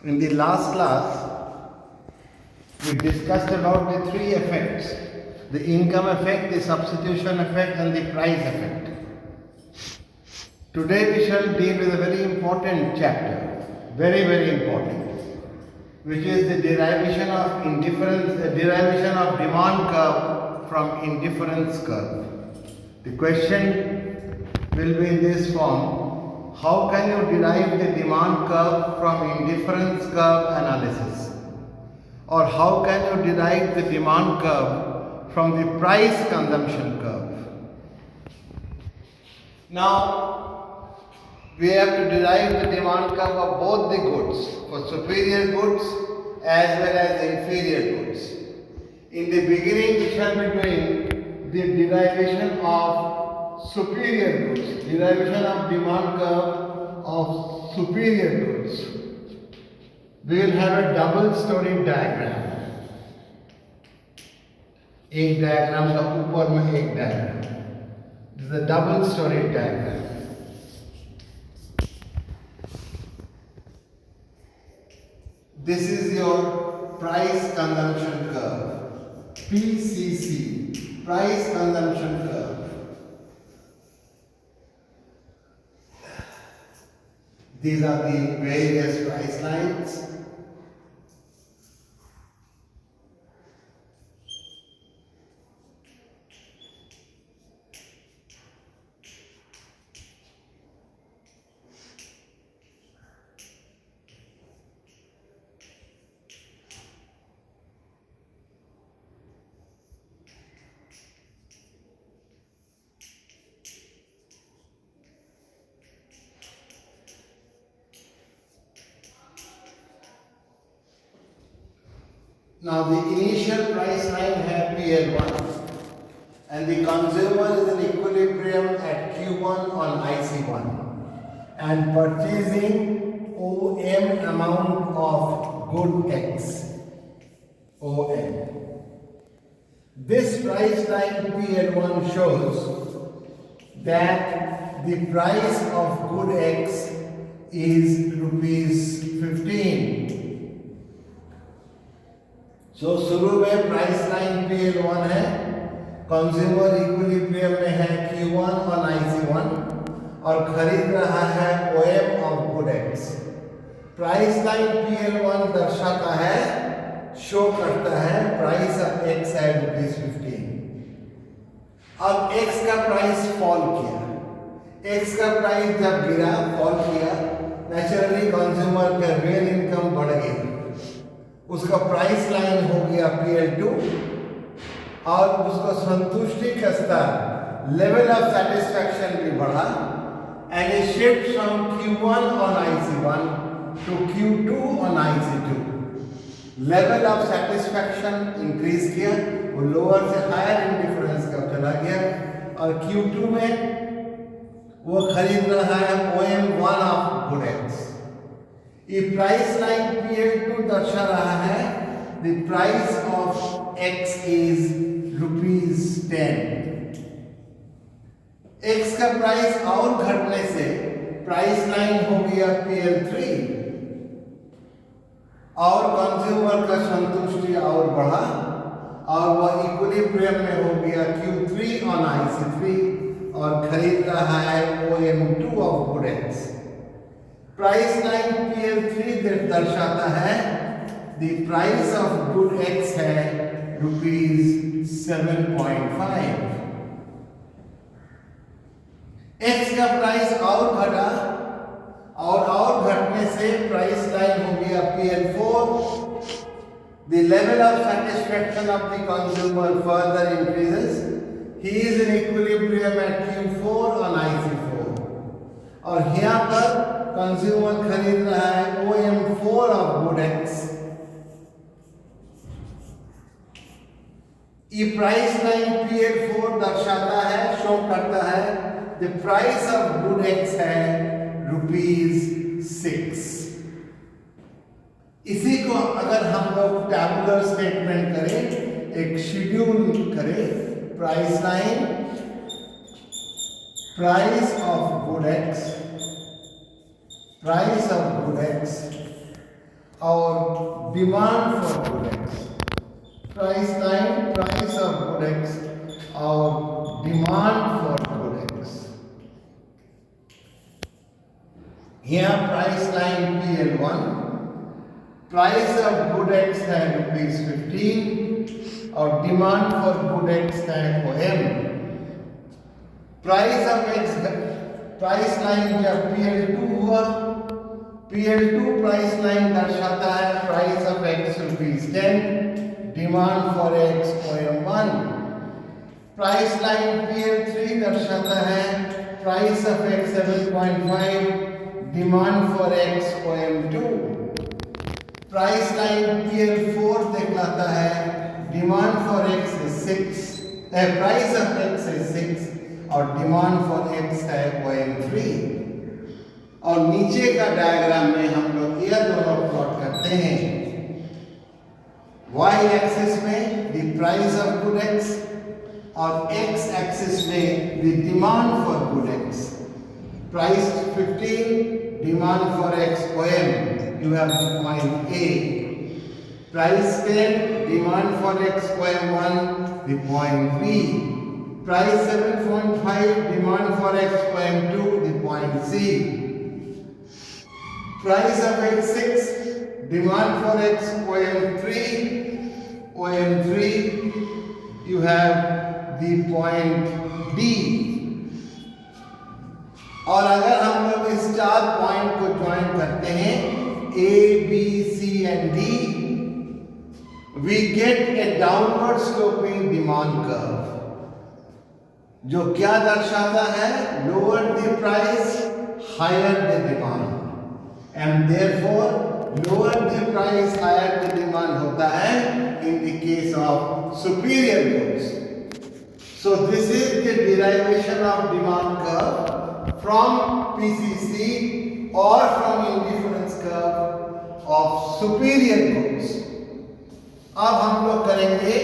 In the last class, we discussed about the three effects: the income effect, the substitution effect, and the price effect. Today we shall deal with a very important chapter, very important, which is the derivation of demand curve from indifference curve. The question will be in this form: how can you derive the demand curve from indifference curve analysis? Or how can you derive the demand curve from the price consumption curve? Now, we have to derive the demand curve of both the goods, for superior goods as well as inferior goods. In the beginning, we shall be doing the derivation of superior goods, derivation of demand curve of superior goods. We will have a double story diagram. एक diagram का ऊपर में एक diagram. This is a double story diagram. This is your price consumption curve, PCC, price consumption curve. These are the various price lines. Now the initial price line has PL1 and the consumer is in equilibrium at Q1 on IC1 and purchasing OM amount of good X, OM. This price line PL1 shows that the price of good X is rupees 15. So शुरू में price line PL1 है, consumer equilibrium में है Q1 और IC1 और खरीद रहा है OM of good X. Price line PL1 दर्शाता है, शो करता है प्राइस ऑफ X है ₹15. अब X का प्राइस फॉल किया. X का प्राइस जब गिरा, फॉल किया, नेचुरली कंज्यूमर का रियल इनकम बढ़ गई. उसका प्राइस लाइन हो गया PL2 और उसको संतुष्टि का स्तर, लेवल ऑफ सेटिस्फैक्शन भी बढ़ा and it shift from Q1 on IC1 to Q2 on IC2. Level of satisfaction increase किया, वो लोअर से हायर इंडिफरेंस का चला गया और Q2 में वो खरीद रहा है OM1 ऑफ गुड X. ये प्राइस लाइन PL2 दर्शा रहा है the price of X is ₹10. X का प्राइस और घटने से प्राइस लाइन हो गया PL3 और कंज्यूमर का संतुष्टि और बढ़ा और वह इक्विलिब्रियम में हो गया Q3 ऑन IC3 और खरीद रहा है OM2 of good X. Price line PL3 दर्शाता है the price of good X है ₹7.5. X का प्राइस और घटा और घटने से प्राइस लाइन हो गया PL4. The level of satisfaction of the consumer further increases. He is in equilibrium at Q4 on IC4 और यहाँ पर कंज्यूमर खरीद रहा है OM4 ऑफ गुड X. ये प्राइस लाइन PL4 दर्शाता है, शो करता है the price of good X है ₹6. इसी को अगर हम लोग टैबुलर स्टेटमेंट करें, एक शेड्यूल करें, price line, price of good X, price of good X और demand for good X. Price line price of good X और demand for good X. Here price line PL1, price of good X है ₹15 और demand for good X है OM. Price of X price line जब PL2 हुआ, PL2 price line दर्शाता है price of X ₹10, demand for X OM1. Price line PL3 दर्शाता है price of X 7.5, demand for X OM2. Price line PL4 दिखलाता है demand for X is 6, price of X is 6 और demand for X है OM3. और नीचे का diagram में हम लोग ये दोनों प्लॉट करते हैं. Y एक्सिस में the price of good X और X एक्सिस में the demand for good X. Price 15, demand for X OM, you have point A. Price 10, demand for X OM1, the point B. Price 7.5, demand for X OM2, the point C. Price of X6, demand for X OM3, you have the point D. और अगर हम लोग इस 4 point को join करते हैं A, B, C and D, we get a downward sloping demand curve, जो क्या दर्शाता है lower the price, higher the demand, and therefore lower the price, higher the demand होता है in the case of superior goods. So this is the derivation of demand curve from PCC or from indifference curve of superior goods. अब हम लोग करेंगे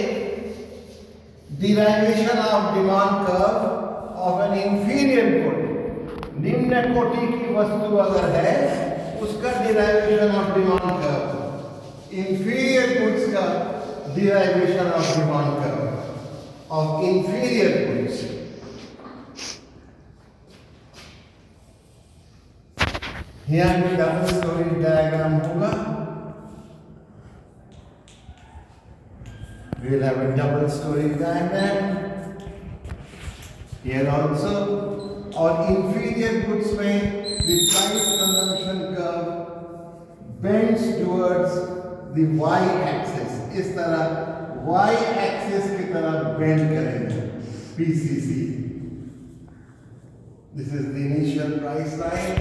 derivation of demand curve of an inferior good. निम्न कोटि की वस्तु अगर है उसका derivation of demand curve, inferior goods का derivation of demand curve of inferior goods. Here the double story diagram होगा. We will have a double story diagram here also. और inferior goods में the price consumption curve bends towards the y axis. इस तरह y axis की तरफ bend करेंगे PCC. This is the initial price line.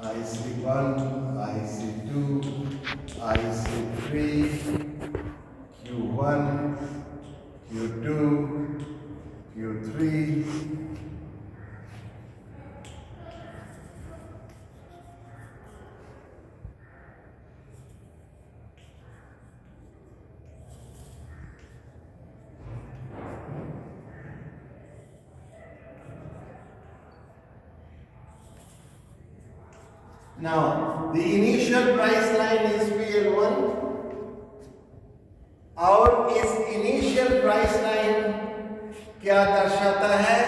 IC1, IC2, IC3, Q1, Q2, Q3, Now, the initial price line is PL1 और इस initial price line क्या दर्शाता है?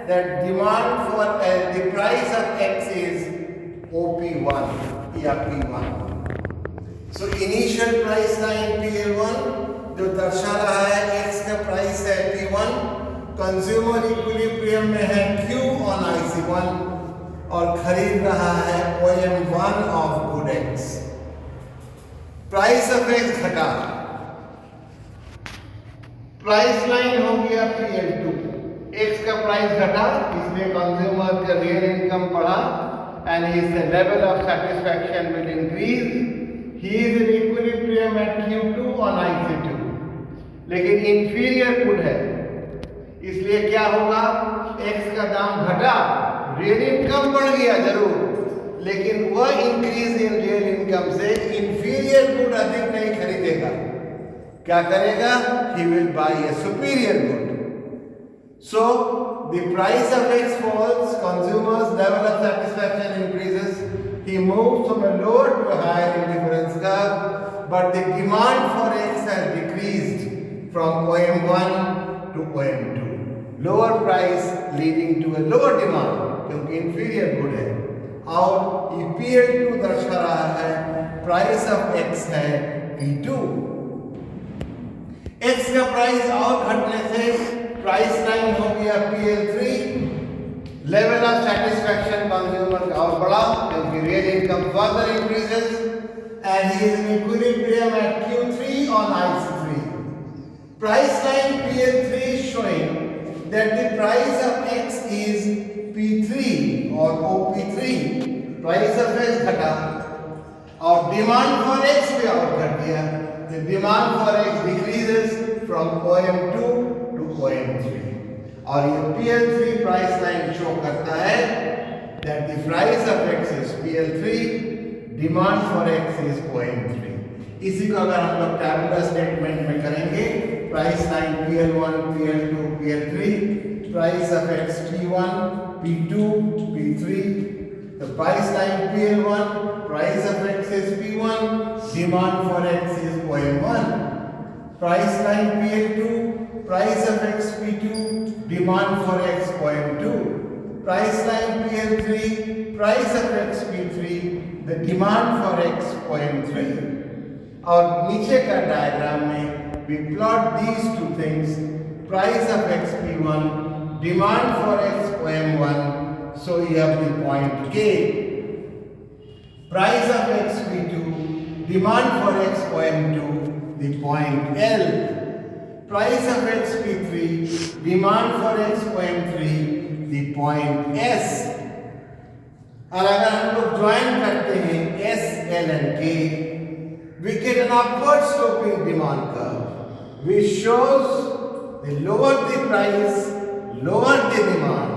That demand for the price of X is OP1 या P1. So, initial price line PL1 जो दर्शा रहा है X का प्राइस है P1, कंज्यूमर इक्विलिब्रियम में है Q on IC1 और खरीद रहा है OM1 of good X. Price of X घटा, प्राइस लाइन हो गया PL2. X का प्राइस घटा, इसलिए कंज्यूमर का रियल इनकम बढ़ा and his level of satisfaction will increase. He is in equilibrium at Q2 on IC2. लेकिन इंफीरियर गुड है, इसलिए क्या होगा? X का दाम घटा, रियल इनकम बढ़ गया जरूर, लेकिन वह इंक्रीज इन रियल इनकम से इंफीरियर गुड अधिक नहीं खरीदेगा. क्या करेगा? He will buy a superior good. So the price of X falls, consumer's level of satisfaction increases. He moves from a lower to a higher indifference curve, but the demand for X has decreased from OM1 to OM2. Lower price leading to a lower demand क्योंकि inferior good है, और ये PL2 दर्शा रहा है price of X है P2. X का price और घटने से प्राइस लाइन हो गया PL3. Level of satisfaction consumer का और बढ़ा क्योंकि real income further increases and he is in equilibrium at Q3 on IC3. Price line PL3 is showing that the price of X is P3 or OP3. Price of X घटा और demand for X भी और घट गया. The demand for X decreases from OM2 to OM3. और ये PL3 price line show करता है that the price of X is PL3, demand for X is OM3. इसी को अगर हम लोग टैबुलर स्टेटमेंट में करेंगे, price line PL1, PL2, PL3, price of X P1, P2, P3. The price line PL1, price of X is P1, demand for X is OM1. Price line PL2, price of X P2, demand for X OM2. Price line PL3, price of X P3, the demand for X OM3. और नीचे का diagram में we plot these two things, price of X P1, demand for X OM1. So you have the point K, price of X P2, demand for X OM2, the point L, price of X P3, demand for X OM3, the point S. और अगर हम लोग join करते हैं S, L and K, we get an upward sloping demand curve which shows the lower the price, lower the demand.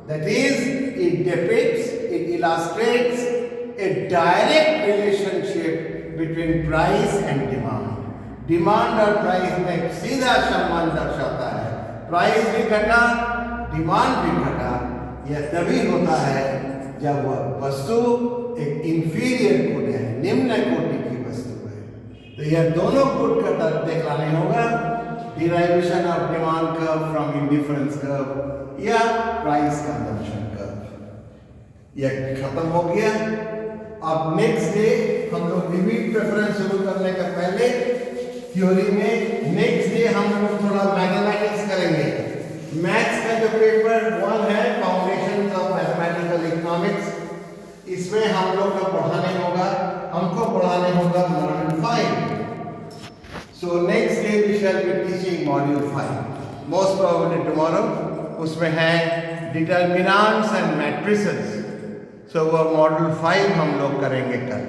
That is, it depicts, it illustrates a direct relationship between price and demand. Demand और price में सीधा संबंध दर्शाता है. Price भी घटा, demand भी घटा. यह तभी होता है जब वह वस्तु एक इंफीरियर गुड है, निम्न कोटि की वस्तु है. तो यह दोनों गुड का तर्क दिखलाने होगा. Derivation of demand curve from indifference curve या प्राइस कंजम्पशन कर्व यह खत्म हो गया. अब नेक्स्ट डे हम लोग विविध प्रेफरेंस शुरू करने का पहले थ्योरी में नेक्स्ट डे हम लोग थोड़ा मैथमेटिक्स करेंगे. मैथ्स का जो पेपर 1 है फाउंडेशंस ऑफ मैथमेटिकल इकोनॉमिक्स, इसमें हम लोग का पढ़ाने होगा, हमको पढ़ाने होगा module 5. So next day we shall be teaching module 5. Most probably tomorrow. उसमें है determinants and matrices. So वो module 5 हम लोग करेंगे कल.